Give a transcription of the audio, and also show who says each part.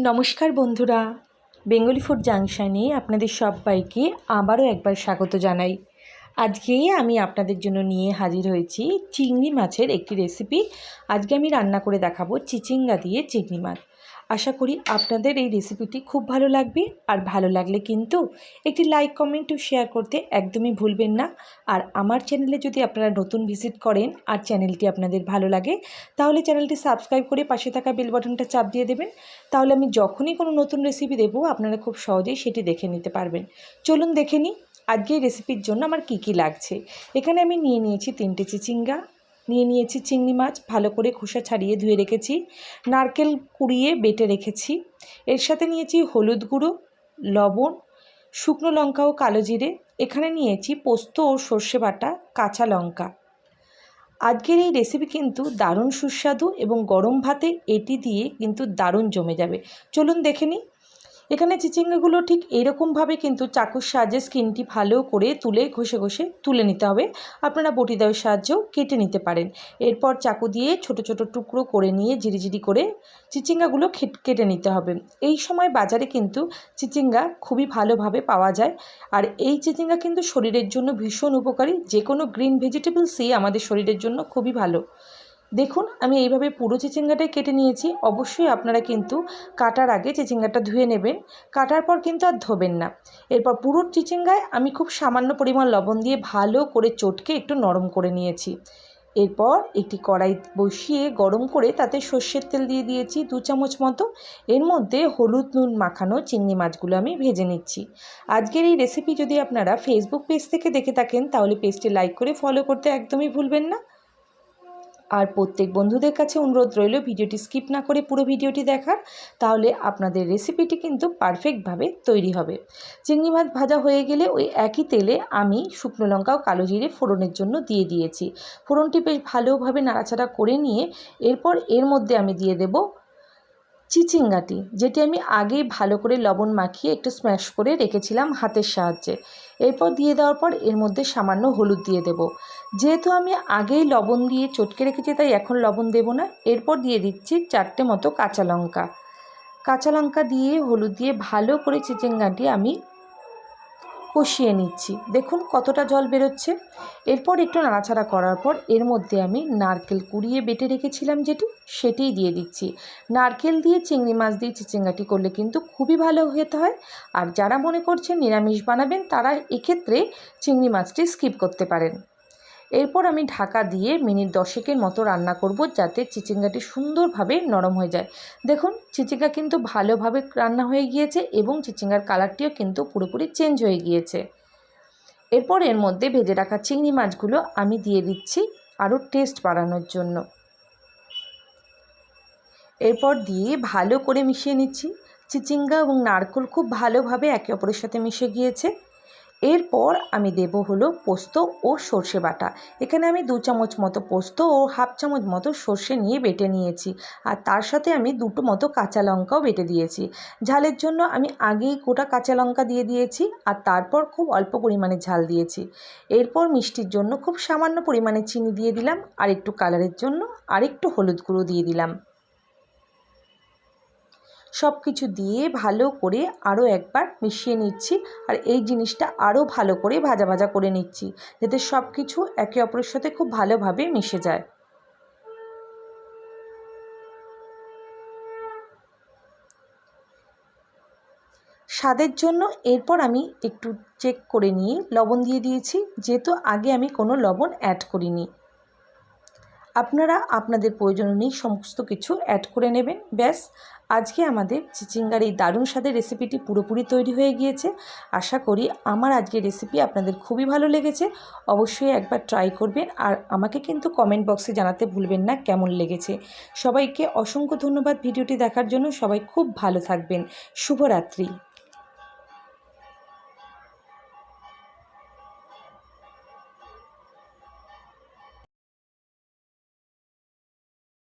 Speaker 1: নমস্কার বন্ধুরা, Bengali food জাংশনে আপনাদের সবাইকে আবারও একবার স্বাগত জানাই। আজকে আমি আপনাদের জন্য নিয়ে হাজির হয়েছি চিংড়ি মাছের একটি রেসিপি। আজকে আমি রান্না করে দেখাবো চিচিঙ্গা দিয়ে চিংড়ি মাছ। আশা করি আপনাদের এই রেসিপিটি খুব ভালো লাগবে, আর ভালো লাগলে কিন্তু একটি লাইক, কমেন্ট ও শেয়ার করতে একদমই ভুলবেন না। আর আমার চ্যানেলে যদি আপনারা নতুন ভিজিট করেন আর চ্যানেলটি আপনাদের ভালো লাগে, তাহলে চ্যানেলটি সাবস্ক্রাইব করে পাশে থাকা বেল বাটনটা চাপ দিয়ে দেবেন। তাহলে আমি যখনই কোনো নতুন রেসিপি দেবো আপনারা খুব সহজেই সেটি দেখে নিতে পারবেন। চলুন দেখে নিই আজকে এই রেসিপির জন্য আমার কী কী লাগছে। এখানে আমি নিয়ে নিয়েছি 3টে চিচিঙ্গা, নিয়ে নিয়েছি চিংড়ি মাছ ভালো করে খোসা ছাড়িয়ে ধুয়ে রেখেছি, নারকেল কুড়িয়ে বেটে রেখেছি, এর সাথে নিয়েছি হলুদ গুঁড়ো, লবণ, শুকনো লঙ্কা ও কালো জিরে, এখানে নিয়েছি পোস্ত ও সর্ষে বাটা, কাঁচা লঙ্কা। আজকের এই রেসিপি কিন্তু দারুণ সুস্বাদু এবং গরম ভাতে এটি দিয়ে কিন্তু দারুণ জমে যাবে। চলুন দেখে নিই। এখানে চিচিঙ্গাগুলো ঠিক এরকমভাবে কিন্তু চাকুর সাহায্যে স্কিনটি ভালো করে ঘষে ঘষে তুলে নিতে হবে। আপনারা বটি দাওয়ের সাহায্যেও কেটে নিতে পারেন। এরপর চাকু দিয়ে ছোট ছোট টুকরো করে নিয়ে ঝিরিঝিরি করে চিচিঙ্গাগুলো কেটে নিতে হবে। এই সময় বাজারে কিন্তু চিচিঙ্গা খুবই ভালোভাবে পাওয়া যায়, আর এই চিচিঙ্গা কিন্তু শরীরের জন্য ভীষণ উপকারী। যে কোনো গ্রিন ভেজিটেবলসই আমাদের শরীরের জন্য খুবই ভালো। দেখুন আমি এইভাবে পুরো চিচিঙ্গাটাই কেটে নিয়েছি। অবশ্যই আপনারা কিন্তু কাটার আগে চিচিঙ্গাটা ধুয়ে নেবেন, কাটার পর কিন্তু আর ধোবেন না। এরপর পুরো চিচিঙ্গায় আমি খুব সামান্য পরিমাণ লবণ দিয়ে ভালো করে চটকে একটু নরম করে নিয়েছি। এরপর একটি কড়াই বসিয়ে গরম করে তাতে সর্ষের তেল দিয়ে দিয়েছি 2 চামচ মতো। এর মধ্যে হলুদ নুন মাখানো চিংড়ি মাছগুলো আমি ভেজে নিচ্ছি। আজকের এই রেসিপি যদি আপনারা ফেসবুক পেজ থেকে দেখে থাকেন তাহলে পেজটি লাইক করে ফলো করতে একদমই ভুলবেন না। আর প্রত্যেক বন্ধুদের কাছে অনুরোধ রইল ভিডিওটি স্কিপ না করে পুরো ভিডিওটি দেখার, তাহলে আপনাদের রেসিপিটি কিন্তু পারফেক্টভাবে তৈরি হবে। চিংড়ি মাছ ভাজা হয়ে গেলে ওই একই তেলে আমি শুকনো লঙ্কা ও কালো জিরে ফোড়নের জন্য দিয়ে দিয়েছি। ফোড়নটি বেশ ভালোভাবে নাড়াচাড়া করে নিয়ে এরপর এর মধ্যে আমি দিয়ে দেব চিচিঙ্গাটি, যেটি আমি আগেই ভালো করে লবণ মাখিয়ে একটু স্ম্যাশ করে রেখেছিলাম হাতের সাহায্যে। এরপর দিয়ে দেওয়ার পর এর মধ্যে সামান্য হলুদ দিয়ে দেব। যেহেতু আমি আগেই লবণ দিয়ে চটকে রেখেছি তাই এখন লবণ দেব না। এরপর দিয়ে দিচ্ছি 4টে মতো কাঁচা লঙ্কা। কাঁচা লঙ্কা দিয়ে হলুদ দিয়ে ভালো করে চিচিঙ্গাটি আমি কষিয়ে নিচ্ছি। দেখুন কতটা জল বেরোচ্ছে। এরপর একটু নাড়াচাড়া করার পর এর মধ্যে আমি নারকেল কুড়িয়ে বেটে রেখেছিলাম সেটিই দিয়ে দিচ্ছি। নারকেল দিয়ে চিংড়ি মাছ দিয়ে চিচিঙ্গাটি করলে কিন্তু খুবই ভালো খেতে হয়। আর যারা মনে করছেন নিরামিষ বানাবেন তারা এক্ষেত্রে চিংড়ি মাছটি স্কিপ করতে পারেন। এরপর আমি ঢাকা দিয়ে মিনিট 10 মতো রান্না করব, যাতে চিচিঙ্গাটি সুন্দরভাবে নরম হয়ে যায়। দেখুন চিচিঙ্গা কিন্তু ভালোভাবে রান্না হয়ে গিয়েছে এবং চিচিঙ্গার কালারটিও কিন্তু পুরোপুরি চেঞ্জ হয়ে গিয়েছে। এরপর এর মধ্যে ভেজে রাখা চিংড়ি মাছগুলো আমি দিয়ে দিচ্ছি আরও টেস্ট বাড়ানোর জন্য। এরপর দিয়ে ভালো করে মিশিয়ে নিচ্ছি। চিচিঙ্গা এবং নারকেল খুব ভালোভাবে একে অপরের সাথে মিশে গিয়েছে। এরপর আমি দেব হলো পোস্ত ও সর্ষে বাটা। এখানে আমি 2 চামচ মতো পোস্ত ও হাফ চামচ মতো সর্ষে নিয়ে বেটে নিয়েছি, আর তার সাথে আমি 2টো মতো কাঁচা লঙ্কাও বেটে দিয়েছি। ঝালের জন্য আমি আগেই গোটা কাঁচা লঙ্কা দিয়ে দিয়েছি, আর তারপর খুব অল্প পরিমাণে ঝাল দিয়েছি। এরপর মিষ্টির জন্য খুব সামান্য পরিমাণে চিনি দিয়ে দিলাম, আর একটু কালারের জন্য আর একটু হলুদ গুঁড়ো দিয়ে দিলাম। সব কিছু দিয়ে ভালো করে আরও একবার মিশিয়ে নিচ্ছি, আর এই জিনিসটা আরও ভালো করে ভাজা ভাজা করে নিচ্ছি, যাতে সব কিছু একে অপরের সাথে খুব ভালোভাবে মিশে যায়। স্বাদের জন্য এরপর আমি একটু চেক করে নিয়ে লবণ দিয়ে দিয়েছি, যেহেতু আগে আমি কোনো লবণ অ্যাড করিনি। আপনারা আপনাদের প্রয়োজন অনুযায়ী সমস্ত কিছু অ্যাড করে নেবেন। ব্যাস, আজকে আমাদের চিচিঙ্গার এই দারুণ স্বাদের রেসিপিটি পুরোপুরি তৈরি হয়ে গিয়েছে। আশা করি আমার আজকের রেসিপি আপনাদের খুবই ভালো লেগেছে। অবশ্যই একবার ট্রাই করবেন, আর আমাকে কিন্তু কমেন্ট বক্সে জানাতে ভুলবেন না কেমন লেগেছে। সবাইকে অসংখ্য ধন্যবাদ ভিডিওটি দেখার জন্য। সবাই খুব ভালো থাকবেন। শুভরাত্রি।